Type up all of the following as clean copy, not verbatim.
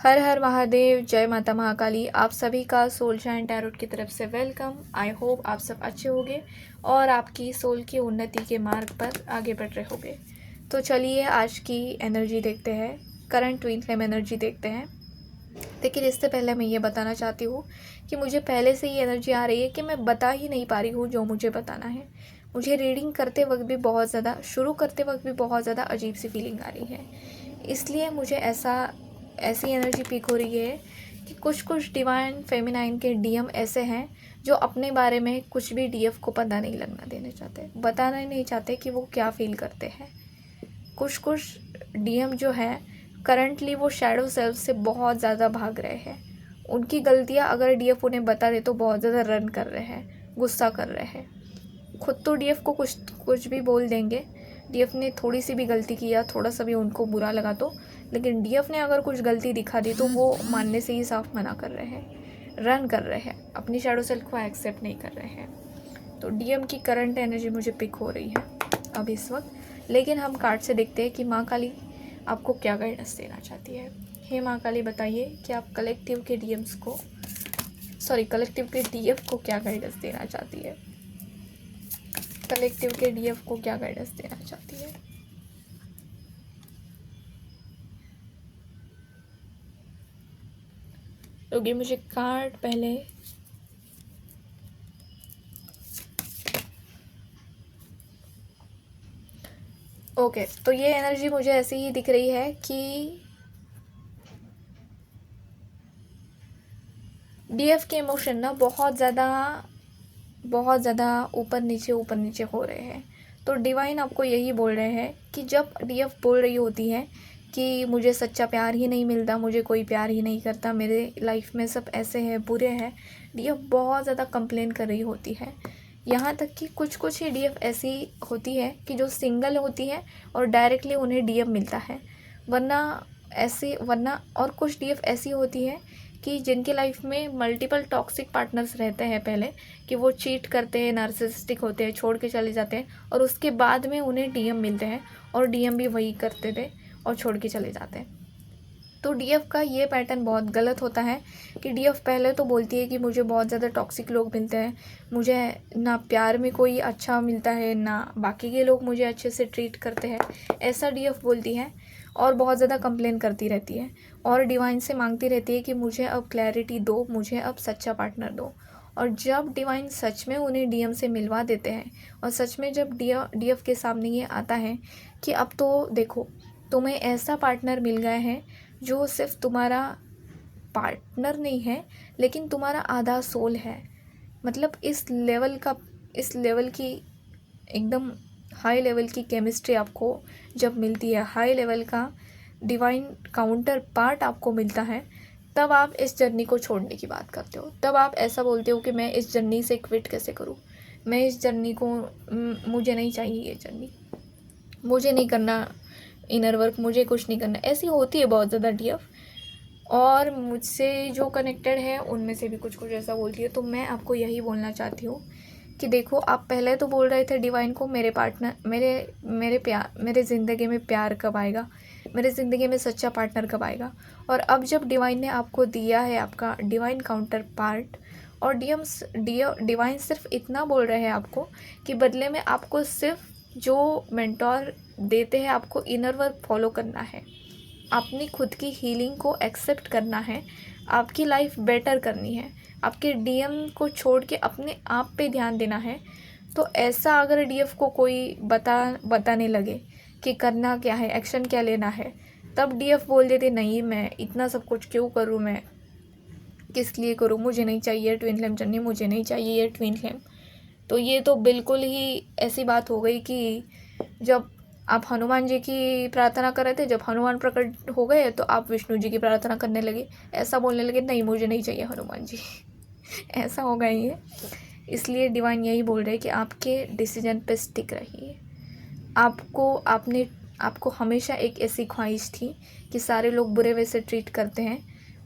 हर हर महादेव, जय माता महाकाली। आप सभी का सोल शाइन टैरोट की तरफ से वेलकम। आई होप आप सब अच्छे होंगे और आपकी सोल की उन्नति के मार्ग पर आगे बढ़ रहे होंगे। तो चलिए आज की एनर्जी देखते हैं, करंट ट्विन फ्लेम एनर्जी देखते हैं। लेकिन इससे पहले मैं ये बताना चाहती हूँ कि मुझे पहले से ही एनर्जी आ रही है कि मैं बता ही नहीं पा रही हूँ जो मुझे बताना है। मुझे रीडिंग करते वक्त भी बहुत ज़्यादा, शुरू करते वक्त भी बहुत ज़्यादा अजीब सी फीलिंग आ रही है। इसलिए मुझे ऐसी एनर्जी पिक हो रही है कि कुछ डिवाइन फेमिनाइन के डीएम ऐसे हैं जो अपने बारे में कुछ भी डीएफ को पता नहीं लगना देना चाहते, बताना नहीं चाहते कि वो क्या फील करते हैं। कुछ डीएम जो है करंटली वो शैडो सेल्फ से बहुत ज़्यादा भाग रहे हैं। उनकी गलतियाँ अगर डीएफ उन्हें बता दे तो बहुत ज़्यादा रन कर रहे हैं, गुस्सा कर रहे हैं। खुद तो डीएफ को कुछ भी बोल देंगे, डीएफ ने थोड़ी सी भी गलती किया, थोड़ा सा भी उनको बुरा लगा तो, लेकिन डीएफ ने अगर कुछ गलती दिखा दी तो वो मानने से ही साफ मना कर रहे हैं, रन कर रहे हैं, अपनी शैडो सेल्फ को एक्सेप्ट नहीं कर रहे हैं। तो डीएम की करंट एनर्जी मुझे पिक हो रही है अब इस वक्त। लेकिन हम कार्ड से देखते हैं कि माँ काली आपको क्या गाइडेंस देना चाहती है। हे माँ काली, बताइए कि आप कलेक्टिव के डीएफ को क्या गाइडेंस देना चाहती है। कलेक्टिव के डीएफ को क्या गाइडेंस देना चाहती है। क्योंकि मुझे कार्ड पहले ओके तो ये एनर्जी मुझे ऐसी ही दिख रही है कि डीएफ के इमोशन ना बहुत ज़्यादा ऊपर नीचे हो रहे हैं। तो डिवाइन आपको यही बोल रहे हैं कि जब डीएफ बोल रही होती है कि मुझे सच्चा प्यार ही नहीं मिलता, मुझे कोई प्यार ही नहीं करता, मेरे लाइफ में सब ऐसे हैं, बुरे हैं, डीएफ बहुत ज़्यादा कंप्लेन कर रही होती है। यहाँ तक कि कुछ ही डीएफ ऐसी होती है कि जो सिंगल होती है और डायरेक्टली उन्हें डीएफ मिलता है, वरना और कुछ डीएफ ऐसी होती है कि जिनके लाइफ में मल्टीपल टॉक्सिक पार्टनर्स रहते हैं पहले, कि वो चीट करते हैं, नार्सिसिस्टिक होते हैं, छोड़ के चले जाते हैं और उसके बाद में उन्हें डीएम मिलते हैं और डीएम भी वही करते थे और छोड़ के चले जाते हैं। तो डीएफ का ये पैटर्न बहुत गलत होता है कि डीएफ पहले तो बोलती है कि मुझे बहुत ज़्यादा टॉक्सिक लोग मिलते हैं, मुझे ना प्यार में कोई अच्छा मिलता है, ना बाकी के लोग मुझे अच्छे से ट्रीट करते हैं, ऐसा डीएफ बोलती है और बहुत ज़्यादा कंप्लेन करती रहती है और डिवाइन से मांगती रहती है कि मुझे अब क्लैरिटी दो, मुझे अब सच्चा पार्टनर दो। और जब डिवाइन सच में उन्हें डीएम से मिलवा देते हैं और सच में जब डीएफ के सामने ये आता है कि अब तो देखो, तुम्हें ऐसा पार्टनर मिल गया है जो सिर्फ तुम्हारा पार्टनर नहीं है लेकिन तुम्हारा आधा सोल है। मतलब इस लेवल की एकदम हाई लेवल की केमिस्ट्री आपको जब मिलती है, हाई लेवल का डिवाइन काउंटर पार्ट आपको मिलता है, तब आप इस जर्नी को छोड़ने की बात करते हो। तब आप ऐसा बोलते हो कि मैं इस जर्नी से क्विट कैसे करूँ, मैं इस जर्नी को मुझे नहीं चाहिए, ये जर्नी मुझे नहीं करना, इनर वर्क मुझे कुछ नहीं करना। ऐसी होती है बहुत ज़्यादा डीएफ और मुझसे जो कनेक्टेड है उनमें से भी कुछ ऐसा बोलती है। तो मैं आपको यही बोलना चाहती हूँ कि देखो, आप पहले तो बोल रहे थे डिवाइन को मेरे पार्टनर, मेरे ज़िंदगी में प्यार कब आएगा, मेरे ज़िंदगी में सच्चा पार्टनर कब आएगा। और अब जब डिवाइन ने आपको दिया है आपका डिवाइन काउंटर पार्ट और डिवाइन सिर्फ इतना बोल रहे हैं आपको कि बदले में आपको सिर्फ जो मेंटोर देते हैं आपको इनर वर्क फॉलो करना है, अपनी खुद की हीलिंग को एक्सेप्ट करना है, आपकी लाइफ बेटर करनी है, आपके डीएम को छोड़ के अपने आप पे ध्यान देना है। तो ऐसा अगर डीएफ को कोई बताने लगे कि करना क्या है, एक्शन क्या लेना है, तब डीएफ बोल देते नहीं, मैं इतना सब कुछ क्यों करूँ, मैं किस लिए करूँ, मुझे नहीं चाहिए ट्विन फ्लेम जर्नी, मुझे नहीं चाहिए ये ट्विन फ्लेम। तो ये तो बिल्कुल ही ऐसी बात हो गई कि जब आप हनुमान जी की प्रार्थना कर रहे थे, जब हनुमान प्रकट हो गए तो आप विष्णु जी की प्रार्थना करने लगे, ऐसा बोलने लगे नहीं मुझे नहीं चाहिए हनुमान जी। ऐसा हो गया ये। इसलिए डिवाइन यही बोल रहे हैं कि आपके डिसीजन पे स्टिक रहिए। आपको हमेशा एक ऐसी ख्वाहिश थी कि सारे लोग बुरे वैसे ट्रीट करते हैं,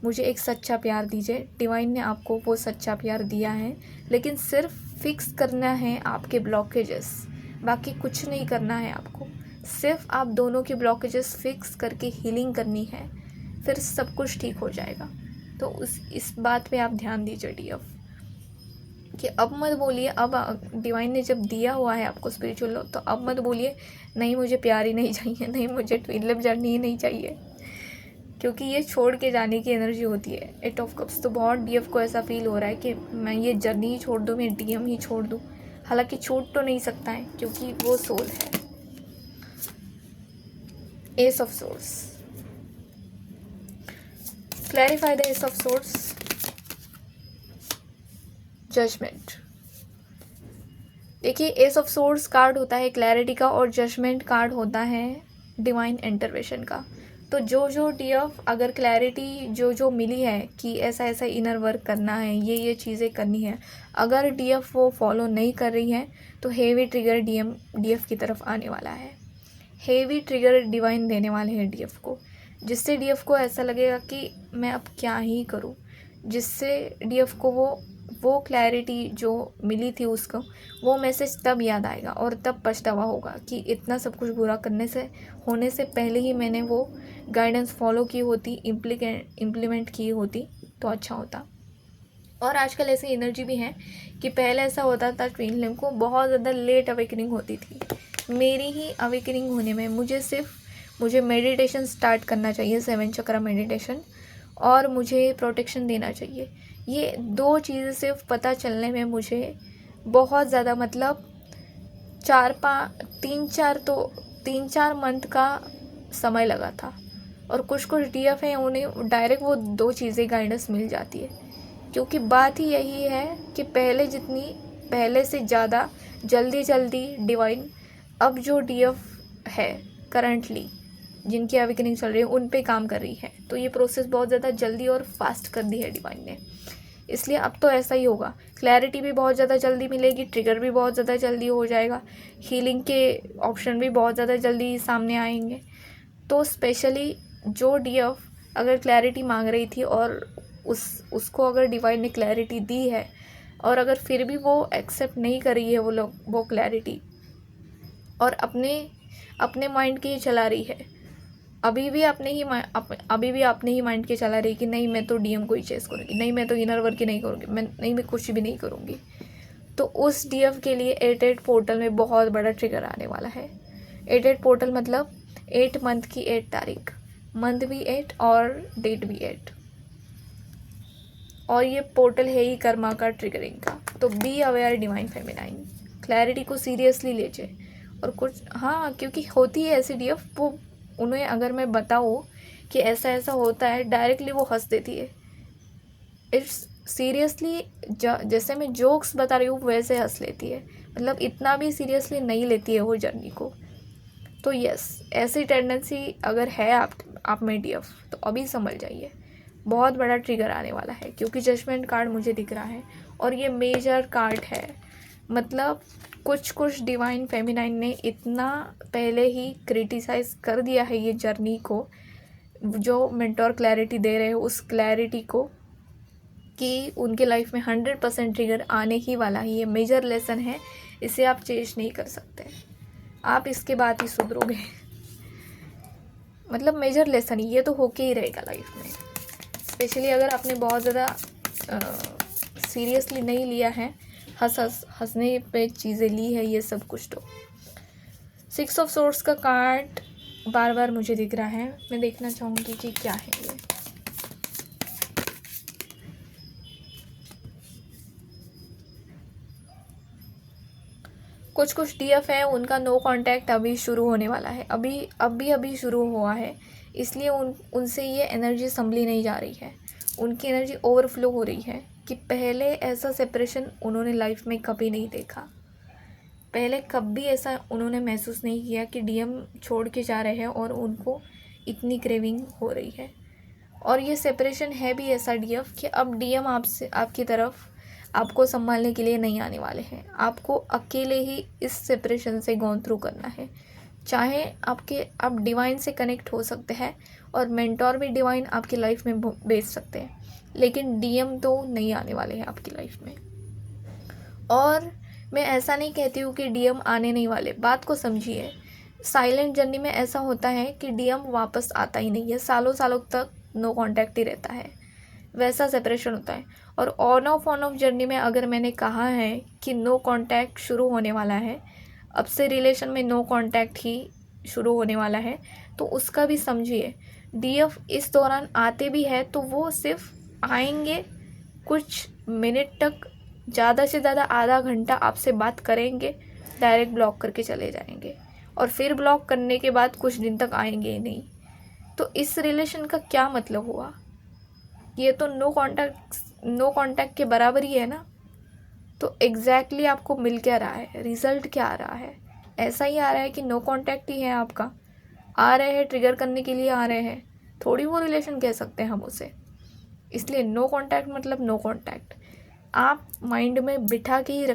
मुझे एक सच्चा प्यार दीजिए। डिवाइन ने आपको वो सच्चा प्यार दिया है, लेकिन सिर्फ फिक्स करना है आपके ब्लॉकेजेस, बाकी कुछ नहीं करना है आपको। सिर्फ आप दोनों के ब्लॉकेजेस फिक्स करके हीलिंग करनी है। फिर सब कुछ ठीक हो जाएगा। तो इस बात पे आप ध्यान दीजिए DF, कि अब मत बोलिए, अब डिवाइन ने जब दिया हुआ है आपको स्पिरिचुअल लव, तो अब मत बोलिए नहीं मुझे प्यार ही नहीं चाहिए, नहीं मुझे ट्विन लव जर्नी ही नहीं चाहिए, क्योंकि ये छोड़ के जाने की एनर्जी होती है। 8 ऑफ कप्स, तो बहुत DF को ऐसा फील हो रहा है कि मैं ये जर्नी ही छोड़ दूँ, मैं DM ही छोड़ दूँ। हालांकि छूट तो नहीं सकता है क्योंकि वो सोल है। Ace of source, clarify the ace of source. Judgement, देखिए एस ऑफ सोर्स कार्ड होता है क्लैरिटी का और जजमेंट कार्ड होता है डिवाइन इंटरवेंशन का। तो जो DF अगर क्लैरिटी जो मिली है कि ऐसा ऐसा इनर वर्क करना है, ये चीज़ें करनी है, अगर DF वो फॉलो नहीं कर रही है तो हेवी ट्रिगर DF की तरफ आने वाला है। हेवी ट्रिगर डिवाइन देने वाले हैं DF को, जिससे DF को ऐसा लगेगा कि मैं अब क्या ही करूं, जिससे DF को वो क्लैरिटी जो मिली थी उसको, वो मैसेज तब याद आएगा और तब पछतावा होगा कि इतना सब कुछ बुरा होने से पहले ही मैंने वो गाइडेंस फॉलो की होती, इम्प्लीमेंट की होती तो अच्छा होता। और आजकल ऐसी एनर्जी भी है कि पहले ऐसा होता था ट्विन फ्लेम को बहुत ज़्यादा लेट अवेकनिंग होती थी। मेरी ही अवेकनिंग होने में मुझे मेडिटेशन स्टार्ट करना चाहिए, 7 चक्रा मेडिटेशन, और मुझे प्रोटेक्शन देना चाहिए। ये 2 चीज़ें सिर्फ पता चलने में मुझे बहुत ज़्यादा, मतलब 3-4 मंथ का समय लगा था। और कुछ DF हैं उन्हें डायरेक्ट वो 2 चीज़ें गाइडेंस मिल जाती है, क्योंकि बात ही यही है कि पहले से ज़्यादा जल्दी डिवाइन अब जो DF है करंटली जिनकी अवेकनिंग चल रही है उन पे काम कर रही है। तो ये प्रोसेस बहुत ज़्यादा जल्दी और फास्ट कर दी है डिवाइन ने, इसलिए अब तो ऐसा ही होगा। क्लैरिटी भी बहुत ज़्यादा जल्दी मिलेगी, ट्रिगर भी बहुत ज़्यादा जल्दी हो जाएगा, हीलिंग के ऑप्शन भी बहुत ज़्यादा जल्दी सामने आएंगे। तो स्पेशली जो DF अगर क्लैरिटी मांग रही थी और उसको अगर डिवाइन ने क्लैरिटी दी है, और अगर फिर भी वो एक्सेप्ट नहीं कर रही है वो क्लैरिटी, और अपने माइंड के ही चला रही है, अभी भी अपने ही माइंड के चला रही कि नहीं मैं तो DM को ही चेस करूँगी, नहीं मैं तो इनर वर्क ही नहीं करूँगी, मैं कुछ भी नहीं करूँगी। तो उस DF के लिए 8 पोर्टल में बहुत बड़ा ट्रिगर आने वाला है। 8 पोर्टल मतलब 8 मंथ की 8 तारीख, मंथ भी 8 और डेट भी 8, और ये पोर्टल है ही कर्मा का, ट्रिगरिंग का। तो be aware divine feminine, clarity को सीरियसली लीजिए। और कुछ क्योंकि होती है ऐसी DF, वो उन्हें अगर मैं बताऊँ कि ऐसा ऐसा होता है, डायरेक्टली वो हंस देती है। इट्स सीरियसली, जैसे मैं जोक्स बता रही हूँ वैसे हंस लेती है, मतलब इतना भी सीरियसली नहीं लेती है वो जर्नी को। तो यस, ऐसी टेंडेंसी अगर है आप में DF, तो अभी समझ जाइए बहुत बड़ा ट्रिगर आने वाला है, क्योंकि जजमेंट कार्ड मुझे दिख रहा है और ये मेजर कार्ड है। मतलब कुछ डिवाइन फेमिनाइन ने इतना पहले ही क्रिटिसाइज कर दिया है ये जर्नी को, जो मेंटोर क्लैरिटी दे रहे हैं उस क्लैरिटी को, कि उनके लाइफ में 100% ट्रिगर आने ही वाला है। ये मेजर लेसन है, इसे आप चेंज नहीं कर सकते, आप इसके बाद ही सुधरोगे। मतलब मेजर लेसन ये तो होके ही रहेगा लाइफ में, स्पेशली अगर आपने बहुत ज़्यादा सीरियसली नहीं लिया है, हंसने पे चीज़ें ली है ये सब कुछ। तो 6 ऑफ सोर्स का कार्ड बार बार मुझे दिख रहा है, मैं देखना चाहूँगी कि क्या है ये। कुछ DF है उनका नो कांटेक्ट अभी शुरू होने वाला है, अभी शुरू हुआ है, इसलिए उनसे ये एनर्जी संभली नहीं जा रही है, उनकी एनर्जी ओवरफ्लो हो रही है कि पहले ऐसा सेपरेशन उन्होंने लाइफ में कभी नहीं देखा, पहले कभी ऐसा उन्होंने महसूस नहीं किया कि DM छोड़ के जा रहे हैं और उनको इतनी क्रेविंग हो रही है। और ये सेपरेशन है भी ऐसा DF कि अब DM आपकी तरफ आपको संभालने के लिए नहीं आने वाले हैं, आपको अकेले ही इस सेपरेशन से गो थ्रू करना है। चाहे आप डिवाइन से कनेक्ट हो सकते हैं और मेंटोर भी डिवाइन आपकी लाइफ में भेज सकते हैं, लेकिन DM तो नहीं आने वाले हैं आपकी लाइफ में। और मैं ऐसा नहीं कहती हूँ कि DM आने नहीं वाले, बात को समझिए। साइलेंट जर्नी में ऐसा होता है कि DM वापस आता ही नहीं है, सालों सालों तक नो कांटेक्ट ही रहता है, वैसा सेपरेशन होता है। और ऑन ऑफ जर्नी में अगर मैंने कहा है कि नो कांटेक्ट शुरू होने वाला है, अब से रिलेशन में नो कांटेक्ट ही शुरू होने वाला है, तो उसका भी समझिए। डीएफ इस दौरान आते भी है तो वो सिर्फ आएंगे, कुछ मिनट तक, ज़्यादा से ज़्यादा आधा घंटा आपसे बात करेंगे, डायरेक्ट ब्लॉक करके चले जाएंगे, और फिर ब्लॉक करने के बाद कुछ दिन तक आएंगे ही नहीं। तो इस रिलेशन का क्या मतलब हुआ? ये तो नो कांटेक्ट के बराबर ही है ना। तो एग्जैक्टली आपको मिल क्या रहा है, रिजल्ट क्या आ रहा है? ऐसा ही आ रहा है कि नो कांटेक्ट ही है आपका, आ रहे हैं ट्रिगर करने के लिए आ रहे हैं, थोड़ी वो रिलेशन कह सकते हैं हम उसे। इसलिए नो कांटेक्ट मतलब नो कांटेक्ट। आप माइंड में बिठा के ही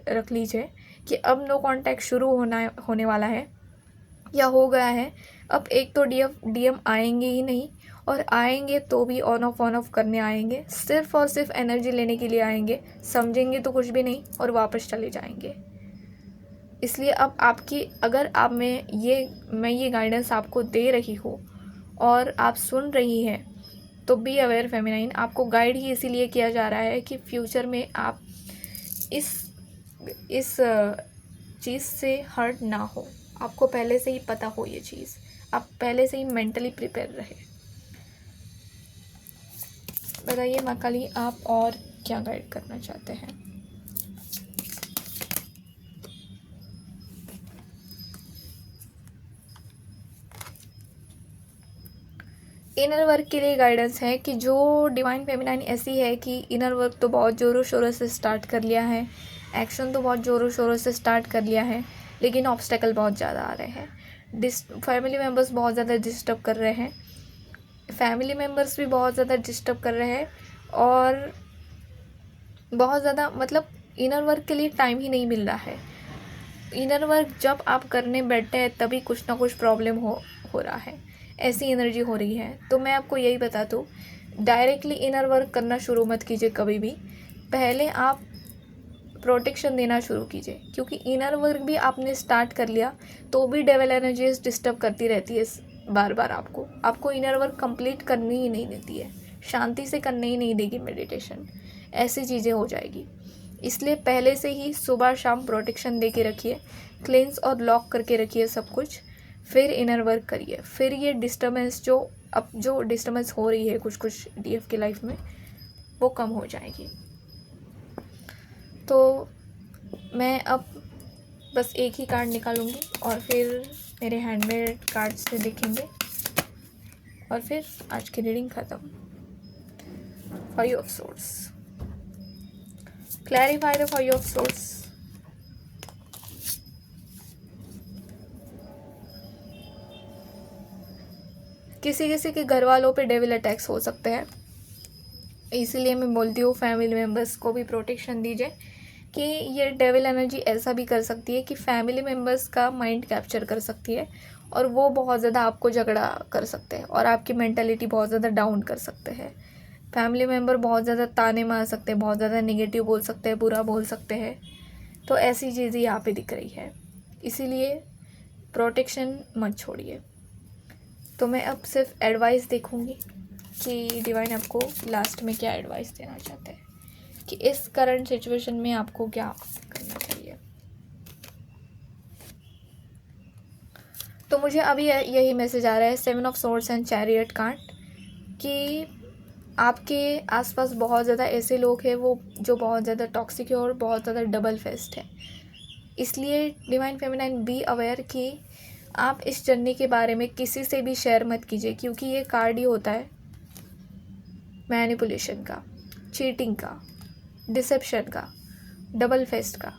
रख लीजिए कि अब नो कांटेक्ट शुरू होने वाला है या हो गया है। अब एक तो डीएम आएंगे ही नहीं, और आएंगे तो भी ऑन ऑफ करने आएंगे, सिर्फ और सिर्फ एनर्जी लेने के लिए आएंगे, समझेंगे तो कुछ भी नहीं और वापस चले जाएंगे। इसलिए अब आपकी, अगर आप मैं ये गाइडेंस आपको दे रही हूँ और आप सुन रही हैं, तो बी अवेयर फेमिनाइन। आपको गाइड ही इसीलिए किया जा रहा है कि फ्यूचर में आप इस चीज़ से हर्ट ना हो, आपको पहले से ही पता हो ये चीज़, आप पहले से ही मेंटली प्रिपेयर रहे। बताइए माँ काली, आप और क्या गाइड करना चाहते हैं? इनर वर्क के लिए गाइडेंस है कि जो डिवाइन फेमिनाइन ऐसी है कि इनर वर्क तो बहुत ज़ोरों शोरों से स्टार्ट कर लिया है, एक्शन तो बहुत ज़ोरों शोरों से स्टार्ट कर लिया है, लेकिन ऑब्स्टेकल बहुत ज़्यादा आ रहे हैं। फैमिली मेम्बर्स बहुत ज़्यादा डिस्टर्ब कर रहे हैं, फैमिली मेम्बर्स भी बहुत ज़्यादा डिस्टर्ब कर रहे हैं, और बहुत ज़्यादा मतलब इनर वर्क के लिए टाइम ही नहीं मिल रहा है। इनर वर्क जब आप करने बैठते हैं तभी कुछ ना कुछ प्रॉब्लम हो रहा है, ऐसी एनर्जी हो रही है। तो मैं आपको यही बता दूँ, डायरेक्टली इनर वर्क करना शुरू मत कीजिए कभी भी, पहले आप प्रोटेक्शन देना शुरू कीजिए, क्योंकि इनर वर्क भी आपने स्टार्ट कर लिया तो भी डेविल एनर्जीज डिस्टर्ब करती रहती है बार बार। आपको इनर वर्क कंप्लीट करनी ही नहीं देती है, शांति से करने ही नहीं देगी मेडिटेशन, ऐसी चीज़ें हो जाएगी। इसलिए पहले से ही सुबह शाम प्रोटेक्शन दे के रखिए, क्लेंस और लॉक करके रखिए सब कुछ, फिर इनर वर्क करिए। फिर ये डिस्टर्बेंस जो डिस्टर्बेंस हो रही है कुछ डीएफ की लाइफ में, वो कम हो जाएगी। तो मैं अब बस एक ही कार्ड निकालूंगी और फिर मेरे हैंडमेड कार्ड से देखेंगे, और फिर आज की रीडिंग ख़त्म। 5 of swords, clarify the 5 of swords. किसी के घर वालों पे डेविल अटैक्स हो सकते हैं, इसीलिए मैं बोलती हूँ फैमिली मेम्बर्स को भी प्रोटेक्शन दीजिए, कि ये डेविल एनर्जी ऐसा भी कर सकती है कि फैमिली मेम्बर्स का माइंड कैप्चर कर सकती है, और वो बहुत ज़्यादा आपको झगड़ा कर सकते हैं और आपकी मेंटालिटी बहुत ज़्यादा डाउन कर सकते हैं। फैमिली मेम्बर बहुत ज़्यादा ताने मार सकते हैं, बहुत ज़्यादा नेगेटिव बोल सकते हैं, बुरा बोल सकते हैं। तो ऐसी चीज़ें यहाँ पे दिख रही है, इसीलिए प्रोटेक्शन मत छोड़िए। तो मैं अब सिर्फ एडवाइस देखूँगी कि डिवाइन आपको लास्ट में क्या एडवाइस देना चाहते हैं, कि इस करंट सिचुएशन में आपको क्या करना चाहिए। तो मुझे अभी यही मैसेज आ रहा है, 7 of swords and chariot card, कि आपके आसपास बहुत ज़्यादा ऐसे लोग हैं वो जो बहुत ज़्यादा टॉक्सिक है और बहुत ज़्यादा डबल फेस्ड है। इसलिए डिवाइन फेमिनाइन बी अवेयर कि आप इस जर्नी के बारे में किसी से भी शेयर मत कीजिए, क्योंकि ये कार्ड ही होता है मैनिपुलेशन का, चीटिंग का, डिसेप्शन का, डबल फेस्ट का।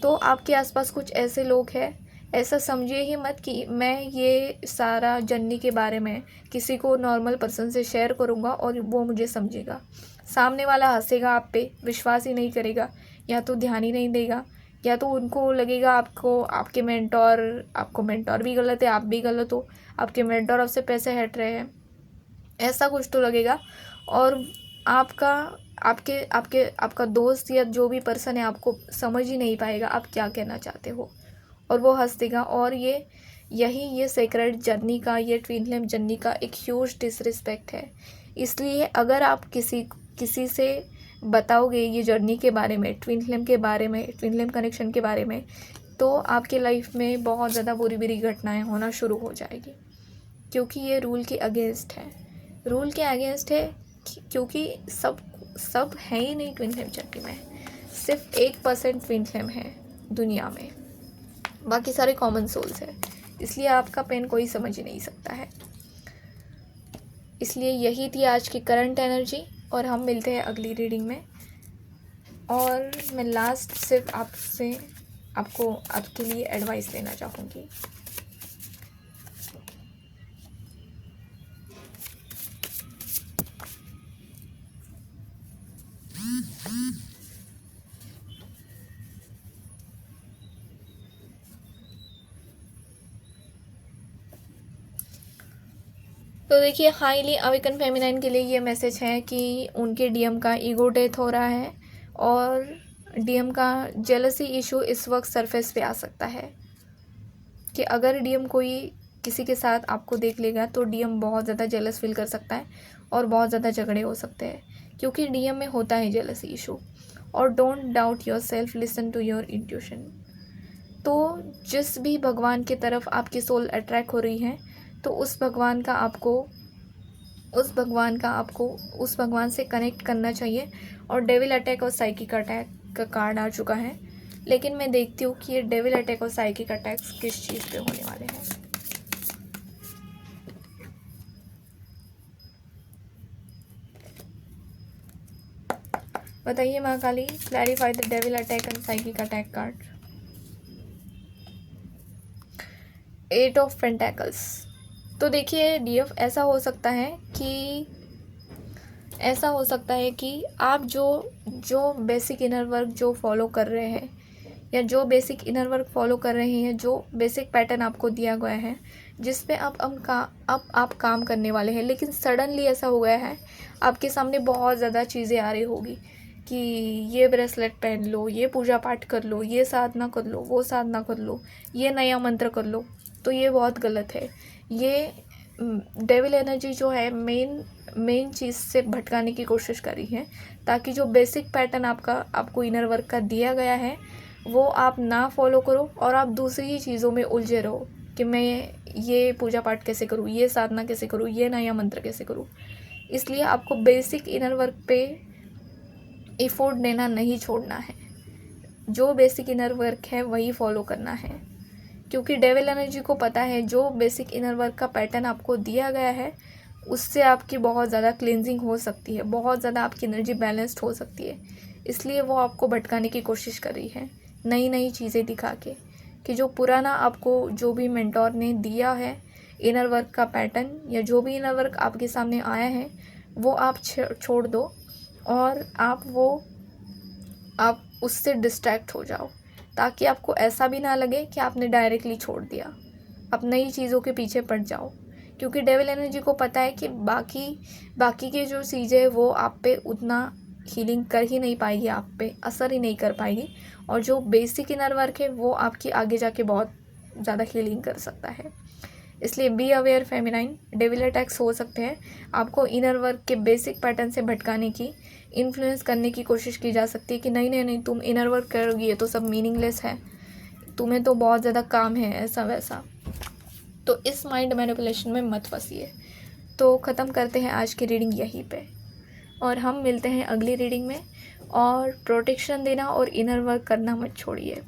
तो आपके आसपास कुछ ऐसे लोग हैं, ऐसा समझिए ही मत कि मैं ये सारा जर्नी के बारे में किसी को नॉर्मल पर्सन से शेयर करूँगा और वो मुझे समझेगा। सामने वाला हंसेगा आप पे, विश्वास ही नहीं करेगा, या तो ध्यान ही नहीं देगा, या तो उनको लगेगा आपके मेंटोर भी गलत है, आप भी गलत हो, आपके मेंटोर आपसे पैसे हट रहे हैं, ऐसा कुछ तो लगेगा। और आपका दोस्त या जो भी पर्सन है आपको समझ ही नहीं पाएगा आप क्या कहना चाहते हो, और वो हंस देगा। और यही ये सेक्रेड जर्नी का, ये ट्विन फ्लेम जर्नी का एक ह्यूज डिसरिस्पेक्ट है। इसलिए अगर आप किसी से बताओगे ये जर्नी के बारे में, ट्विन फ्लेम के बारे में, ट्विन फ्लेम कनेक्शन के बारे में, तो आपके लाइफ में बहुत ज़्यादा बुरी बुरी घटनाएं होना शुरू हो जाएगी, क्योंकि ये रूल के अगेंस्ट है। रूल के अगेंस्ट है क्योंकि सब है ही नहीं ट्विन फ्लेम जर्नी में। सिर्फ 1% ट्विन फ्लेम है दुनिया में, बाकी सारे कॉमन सोल्स है। इसलिए आपका पेन कोई समझ ही नहीं सकता है। इसलिए यही थी आज की करंट एनर्जी, और हम मिलते हैं अगली रीडिंग में। और मैं लास्ट सिर्फ आपके लिए एडवाइस देना चाहूँगी। तो देखिए, हाईली अवेकन फेमिनाइन के लिए ये मैसेज है कि उनके डीएम का ईगो डेथ हो रहा है, और डीएम का जेलसी इशू इस वक्त सरफेस पे आ सकता है कि अगर डीएम कोई किसी के साथ आपको देख लेगा तो डीएम बहुत ज़्यादा जेलस फील कर सकता है और बहुत ज़्यादा झगड़े हो सकते हैं, क्योंकि डीएम में होता है जेलसी इशू। और don't doubt yourself, listen to your intuition. तो जिस भी भगवान की तरफ आपकी सोल अट्रैक्ट हो रही है, तो उस भगवान से कनेक्ट करना चाहिए। और डेविल अटैक और साइकिक अटैक का कार्ड आ चुका है, लेकिन मैं देखती हूँ कि ये डेविल अटैक और साइकिक अटैक्स किस चीज़ पे होने वाले हैं। बताइए माँ Kali, clarify the devil attack and psychic attack card. 8 of pentacles. तो देखिए डीएफ, ऐसा हो सकता है कि आप जो बेसिक इनर वर्क जो फॉलो कर रहे हैं, या जो बेसिक इनर वर्क फॉलो कर रहे हैं, जो बेसिक पैटर्न आपको दिया गया है, जिस पे आप काम करने वाले हैं, लेकिन सडनली ऐसा हो गया है आपके सामने बहुत ज़्यादा चीज़ें आ रही होगी कि ये ब्रेसलेट पहन लो, ये पूजा पाठ कर लो, ये साधना कर लो, वो साधना कर लो, ये नया मंत्र कर लो। तो ये बहुत गलत है। ये डेविल एनर्जी जो है मेन चीज़ से भटकाने की कोशिश करी है, ताकि जो बेसिक पैटर्न आपको इनर वर्क का दिया गया है वो आप ना फॉलो करो, और आप दूसरी ही चीज़ों में उलझे रहो कि मैं ये पूजा पाठ कैसे करूँ, ये साधना कैसे करूँ, ये नया मंत्र कैसे करूँ। इसलिए आपको बेसिक इनर वर्क पे एफर्ट देना नहीं छोड़ना है। जो बेसिक इनर वर्क है वही फॉलो करना है, क्योंकि डेविल एनर्जी को पता है जो बेसिक इनर वर्क का पैटर्न आपको दिया गया है उससे आपकी बहुत ज़्यादा क्लींजिंग हो सकती है, बहुत ज़्यादा आपकी एनर्जी बैलेंस्ड हो सकती है। इसलिए वो आपको भटकाने की कोशिश कर रही है नई चीज़ें दिखा के, कि जो पुराना आपको जो भी मेंटोर ने दिया है इनर वर्क का पैटर्न, या जो भी इनर वर्क आपके सामने आया है वो आप छोड़ दो, और आप उससे डिस्ट्रैक्ट हो जाओ, ताकि आपको ऐसा भी ना लगे कि आपने डायरेक्टली छोड़ दिया, आप नई चीज़ों के पीछे पड़ जाओ। क्योंकि डेविल एनर्जी को पता है कि बाकी की जो चीज़ें वो आप पे उतना हीलिंग कर ही नहीं पाएगी, आप पे असर ही नहीं कर पाएगी, और जो बेसिक इनर वर्क है वो आपकी आगे जाके बहुत ज़्यादा हीलिंग कर सकता है। इसलिए be aware feminine, devil attacks हो सकते हैं, आपको इनर वर्क के बेसिक पैटर्न से भटकाने की, इन्फ्लुएंस करने की कोशिश की जा सकती है कि नहीं तुम इनर वर्क करोगी, ये तो सब मीनिंगलेस है, तुम्हें तो बहुत ज़्यादा काम है, ऐसा वैसा। तो इस माइंड मैनिपुलेशन में मत फंसिए। तो ख़त्म करते हैं आज की रीडिंग यहीं पे, और हम मिलते हैं अगली रीडिंग में। और प्रोटेक्शन देना और इनर वर्क करना मत छोड़िए।